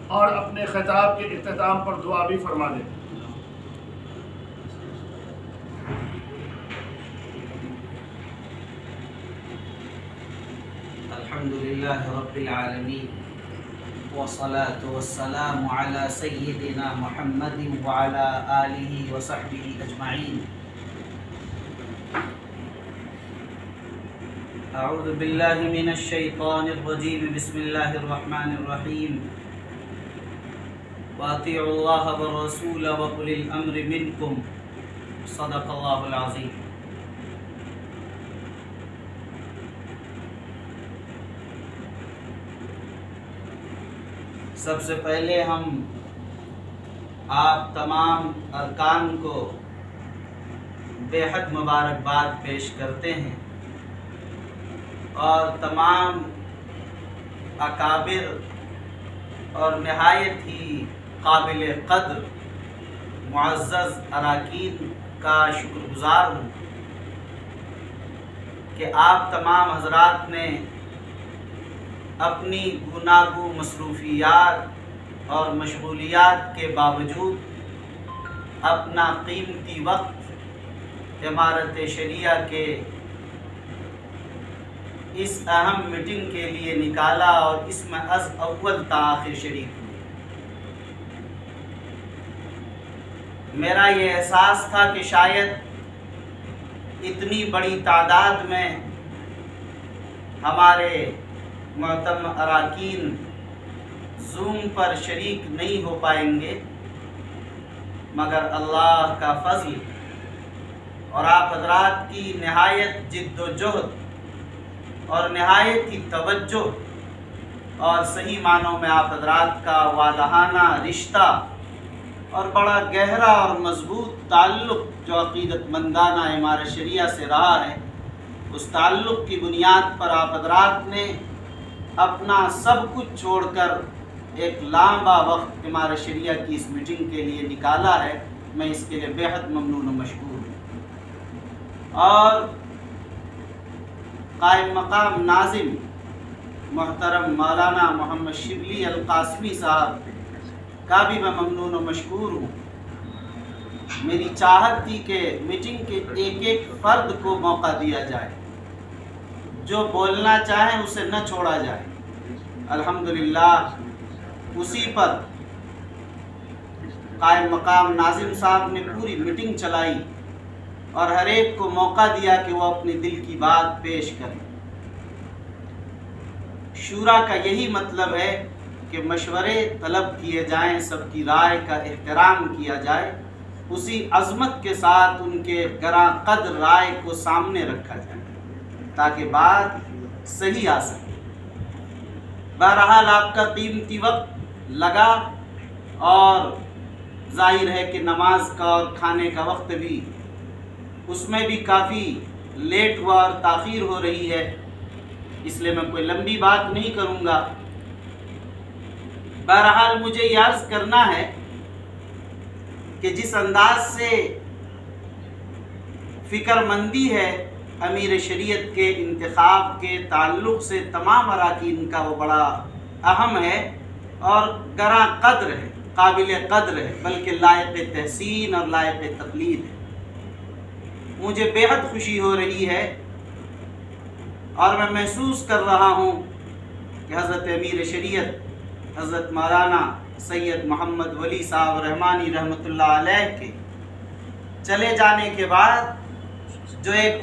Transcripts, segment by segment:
اور اپنے خطاب کے اختتام پر دعا بھی فرما دیں۔ الحمدللہ رب العالمین والصلاة والسلام علی سیدنا محمد وعلی آلہ وصحبہ اجمعین۔ اعوذ باللہ من الشیطان الرجیم، بسم اللہ الرحمن الرحیم۔ وَأَطِيعُوا اللَّهَ وَالرَّسُولَ وَأُولِي الْأَمْرِ مِنْكُمْ، صدق اللہ العظیم۔ سب سے پہلے ہم آپ تمام ارکان کو بے حد مبارکباد پیش کرتے ہیں اور تمام اکابر اور نہایت ہی قابل قدر معزز اراکین کا شکر گزار ہوں کہ آپ تمام حضرات نے اپنی گوناگو مصروفیات اور مشغولیات کے باوجود اپنا قیمتی وقت امارت شریعہ کے اس اہم میٹنگ کے لیے نکالا اور اس میں از اول تا آخر شریک ہوئے۔ میرا یہ احساس تھا کہ شاید اتنی بڑی تعداد میں ہمارے محترم اراکین زوم پر شریک نہیں ہو پائیں گے، مگر اللہ کا فضل اور آپ حضرات کی نہایت جد و جہد اور نہایت ہی توجہ اور صحیح معنوں میں آپ حضرات کا والہانہ رشتہ اور بڑا گہرا اور مضبوط تعلق جو عقیدت مندانہ امارت شریعہ سے رہا ہے، اس تعلق کی بنیاد پر آپ حضرات نے اپنا سب کچھ چھوڑ کر ایک لمبا وقت امارت شریعہ کی اس میٹنگ کے لیے نکالا ہے۔ میں اس کے لیے بے حد ممنون و مشکور ہوں، اور قائم مقام ناظم محترم مولانا محمد شبلی القاسمی صاحب کا بھی میں ممنون و مشکور ہوں۔ میری چاہت تھی کہ میٹنگ کے ایک ایک فرد کو موقع دیا جائے، جو بولنا چاہیں اسے نہ چھوڑا جائے۔ الحمدللہ اسی پر قائم مقام ناظم صاحب نے پوری میٹنگ چلائی اور ہر ایک کو موقع دیا کہ وہ اپنے دل کی بات پیش کرے۔ شورا کا یہی مطلب ہے کہ مشورے طلب کیے جائیں، سب کی رائے کا احترام کیا جائے، اسی عظمت کے ساتھ ان کے گراں قدر رائے کو سامنے رکھا جائے تاکہ بات صحیح آ سکے۔ بہرحال آپ کا قیمتی وقت لگا اور ظاہر ہے کہ نماز کا اور کھانے کا وقت بھی اس میں بھی کافی لیٹ ہوا اور تاخیر ہو رہی ہے، اس لیے میں کوئی لمبی بات نہیں کروں گا۔ بہرحال مجھے یہ عرض کرنا ہے کہ جس انداز سے فکر مندی ہے امیر شریعت کے انتخاب کے تعلق سے تمام اراکین کا، وہ بڑا اہم ہے اور گراں قدر ہے، قابل قدر ہے، بلکہ لائق تحسین اور لائق تقلید ہے۔ مجھے بے حد خوشی ہو رہی ہے اور میں محسوس کر رہا ہوں کہ حضرت امیر شریعت حضرت مولانا سید محمد ولی صاحب رحمانی رحمۃ اللہ علیہ کے چلے جانے کے بعد جو ایک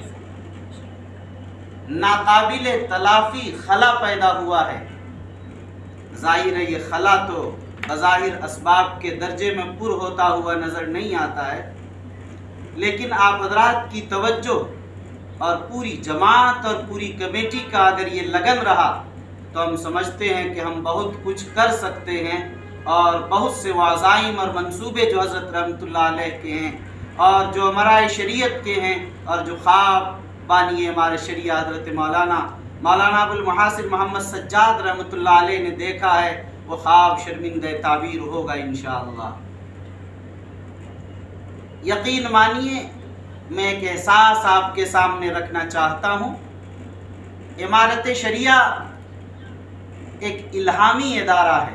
ناقابل تلافی خلا پیدا ہوا ہے، ظاہر ہے یہ خلا تو بظاہر اسباب کے درجے میں پر ہوتا ہوا نظر نہیں آتا ہے، لیکن آپ حضرات کی توجہ اور پوری جماعت اور پوری کمیٹی کا اگر یہ لگن رہا تو ہم سمجھتے ہیں کہ ہم بہت کچھ کر سکتے ہیں، اور بہت سے عزائم اور منصوبے جو حضرت رحمۃ اللہ علیہ کے ہیں اور جو ہمارے شریعت کے ہیں اور جو خواب بانی ہمارے شریعہ حضرت مولانا ابو المحاسن محمد سجاد رحمۃ اللہ علیہ نے دیکھا ہے، وہ خواب شرمندہ تعبیر ہوگا انشاءاللہ۔ یقین مانیے میں ایک احساس آپ کے سامنے رکھنا چاہتا ہوں، امارت شریعہ ایک الہامی ادارہ ہے،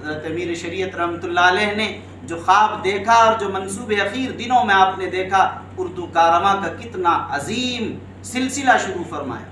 حضرت امیر شریعت رحمتہ اللہ علیہ نے جو خواب دیکھا اور جو منصوب اخیر دنوں میں آپ نے دیکھا، اردو کارواں کا کتنا عظیم سلسلہ شروع فرمایا،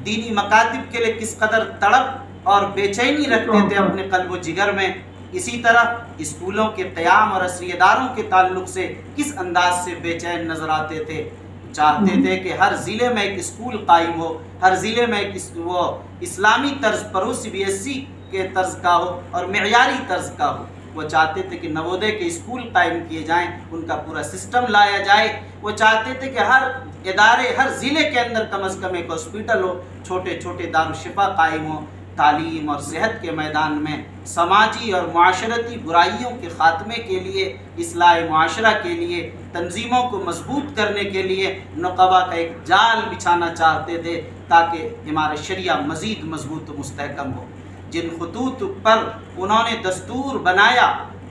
دینی مکاتب کے لیے کس قدر تڑپ اور بے چینی رکھتے تھے اپنے قلب و جگر میں، اسی طرح اسکولوں کے قیام اور عصری اداروں کے تعلق سے کس انداز سے بے چین نظر آتے تھے، چاہتے تھے کہ ہر ضلع میں ایک اسکول قائم ہو، ہر ضلع میں ایک وہ اسلامی طرز پر ہو، CBSE کے طرز کا ہو اور معیاری طرز کا ہو۔ وہ چاہتے تھے کہ نوودے کے اسکول قائم کیے جائیں، ان کا پورا سسٹم لایا جائے۔ وہ چاہتے تھے کہ ہر ادارے، ہر ضلع کے اندر کم از کم ایک ہاسپٹل ہو، چھوٹے چھوٹے دارالشفا قائم ہو۔ تعلیم اور صحت کے میدان میں سماجی اور معاشرتی برائیوں کے خاتمے کے لیے، اصلاح معاشرہ کے لیے، تنظیموں کو مضبوط کرنے کے لیے نقبہ کا ایک جال بچھانا چاہتے تھے تاکہ امارت شریعہ مزید مضبوط و مستحکم ہو۔ جن خطوط پر انہوں نے دستور بنایا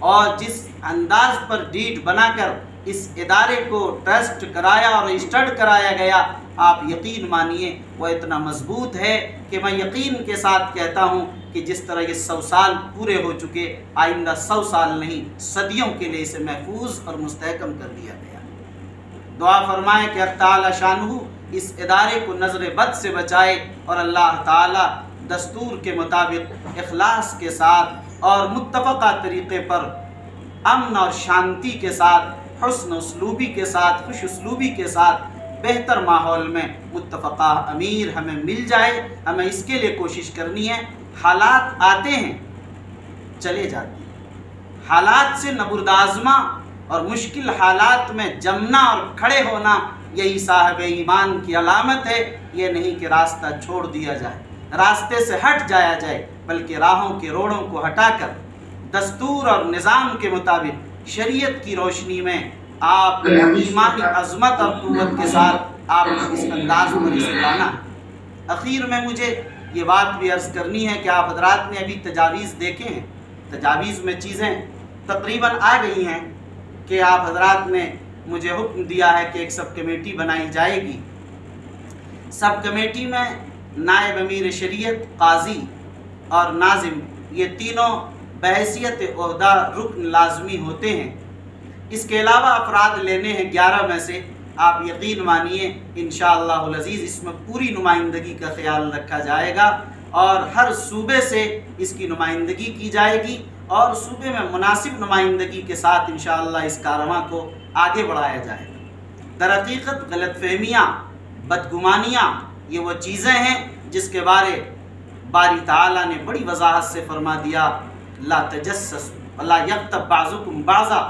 اور جس انداز پر ڈیٹ بنا کر اس ادارے کو ٹرسٹ کرایا اور رجسٹرڈ کرایا گیا، آپ یقین مانیے وہ اتنا مضبوط ہے کہ میں یقین کے ساتھ کہتا ہوں کہ جس طرح یہ 100 سال پورے ہو چکے، آئندہ 100 سال نہیں، صدیوں کے لیے اسے محفوظ اور مستحکم کر دیا گیا۔ دعا فرمائیں کہ اللہ تعالی شانہ اس ادارے کو نظر بد سے بچائے اور اللہ تعالی دستور کے مطابق اخلاص کے ساتھ اور متفقہ طریقے پر امن اور شانتی کے ساتھ، حسن اسلوبی کے ساتھ، خوش اسلوبی کے ساتھ، بہتر ماحول میں متفقہ امیر ہمیں مل جائے۔ ہمیں اس کے لیے کوشش کرنی ہے۔ حالات آتے ہیں، چلے جاتے ہیں، حالات سے نبردآزما اور مشکل حالات میں جمنا اور کھڑے ہونا یہی صاحب ایمان کی علامت ہے۔ یہ نہیں کہ راستہ چھوڑ دیا جائے، راستے سے ہٹ جایا جائے، بلکہ راہوں کے روڑوں کو ہٹا کر دستور اور نظام کے مطابق شریعت کی روشنی میں آپ ایمانی عظمت اور قوت کے ساتھ آپ اس انداز پر اسے لانا ہے۔ اخیر میں مجھے یہ بات بھی عرض کرنی ہے کہ آپ حضرات نے ابھی تجاویز دیکھے ہیں، تجاویز میں چیزیں تقریباً آ گئی ہیں کہ آپ حضرات نے مجھے حکم دیا ہے کہ ایک سب کمیٹی بنائی جائے گی۔ سب کمیٹی میں نائب امیر شریعت، قاضی اور ناظم، یہ تینوں بحیثیت عہدہ رکن لازمی ہوتے ہیں۔ اس کے علاوہ افراد لینے ہیں 11 میں سے۔ آپ یقین مانیے انشاءاللہ العزیز اس میں پوری نمائندگی کا خیال رکھا جائے گا اور ہر صوبے سے اس کی نمائندگی کی جائے گی اور صوبے میں مناسب نمائندگی کے ساتھ انشاءاللہ اس کاررواں کو آگے بڑھایا جائے گا۔ در حقیقت غلط فہمیاں، بدگمانیاں یہ وہ چیزیں ہیں جس کے بارے باری تعالیٰ نے بڑی وضاحت سے فرما دیا، لا تجسس ولا یغتب بعضکم بعضا،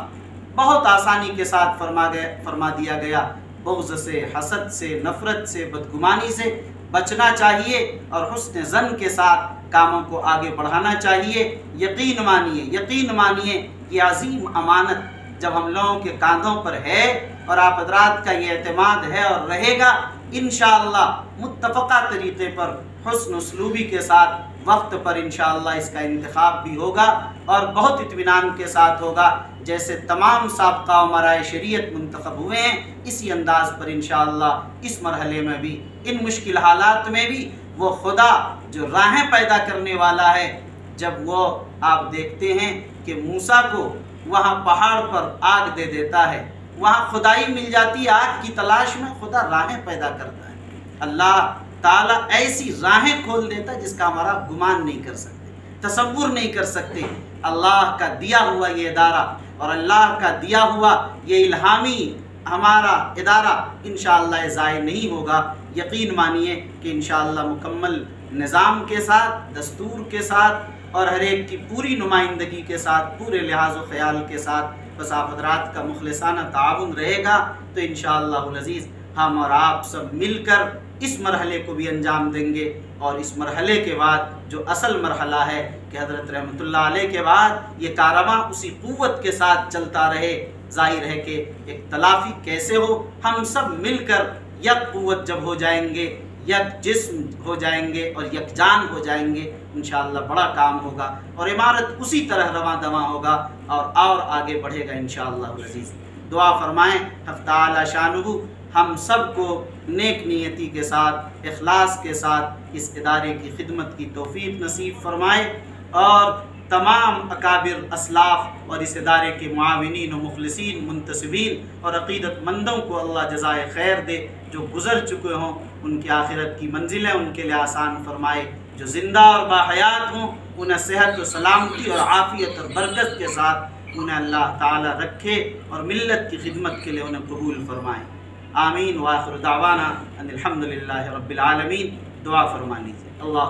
بہت آسانی کے ساتھ فرما دیا گیا۔ بغض سے، حسد سے، نفرت سے، بدگمانی سے بچنا چاہیے اور حسن ظن کے ساتھ کاموں کو آگے بڑھانا چاہیے۔ یقین مانیے یہ عظیم امانت جب ہم لوگوں کے کاندھوں پر ہے اور آپ حضرات کا یہ اعتماد ہے اور رہے گا، انشاءاللہ متفقہ طریقے پر حسن اسلوبی کے ساتھ وقت پر انشاءاللہ اس کا انتخاب بھی ہوگا اور بہت اطمینان کے ساتھ ہوگا۔ جیسے تمام سابقہ امراء شریعت منتخب ہوئے ہیں، اسی انداز پر انشاءاللہ اس مرحلے میں بھی، ان مشکل حالات میں بھی وہ خدا جو راہیں پیدا کرنے والا ہے، جب وہ آپ دیکھتے ہیں کہ موسیٰ کو وہاں پہاڑ پر آگ دے دیتا ہے، وہاں خدائی مل جاتی ہے، آگ کی تلاش میں خدا راہیں پیدا کرتا ہے۔ اللہ تعالیٰ ایسی راہیں کھول دیتا ہے جس کا ہمارا گمان نہیں کر سکتے، تصور نہیں کر سکتے۔ اللہ کا دیا ہوا یہ ادارہ اور اللہ کا دیا ہوا یہ الہامی ہمارا ادارہ انشاءاللہ ضائع نہیں ہوگا۔ یقین مانیے کہ انشاءاللہ مکمل نظام کے ساتھ، دستور کے ساتھ اور ہر ایک کی پوری نمائندگی کے ساتھ، پورے لحاظ و خیال کے ساتھ بس آپ حضرات کا مخلصانہ تعاون رہے گا تو انشاءاللہ العزیز ہم اور آپ سب مل کر اس مرحلے کو بھی انجام دیں گے۔ اور اس مرحلے کے بعد جو اصل مرحلہ ہے کہ حضرت رحمۃ اللہ علیہ کے بعد یہ کاررواں اسی قوت کے ساتھ چلتا رہے۔ ظاہر ہے کہ ایک تلافی کیسے ہو، ہم سب مل کر یک قوت جب ہو جائیں گے، یک جسم ہو جائیں گے اور یک جان ہو جائیں گے، انشاءاللہ بڑا کام ہوگا اور عمارت اسی طرح رواں دواں ہوگا اور آگے بڑھے گا انشاءاللہ العزیز۔ دعا فرمائیں حق تعالی شانہ ہم سب کو نیک نیتی کے ساتھ، اخلاص کے ساتھ اس ادارے کی خدمت کی توفیق نصیب فرمائے اور تمام اکابر اسلاف اور اس ادارے کے معاونین و مخلصین منتسبین اور عقیدت مندوں کو اللہ جزائے خیر دے۔ جو گزر چکے ہوں ان کی آخرت کی منزلیں ان کے لیے آسان فرمائے، جو زندہ اور باحیات ہوں انہیں صحت و سلامتی اور عافیت اور برکت کے ساتھ انہیں اللہ تعالی رکھے اور ملت کی خدمت کے لیے انہیں قبول فرمائے۔ آمین۔ وآخر دعوانا ان الحمدللہ رب العالمین۔ دعا فرما لیجیے۔ اللہ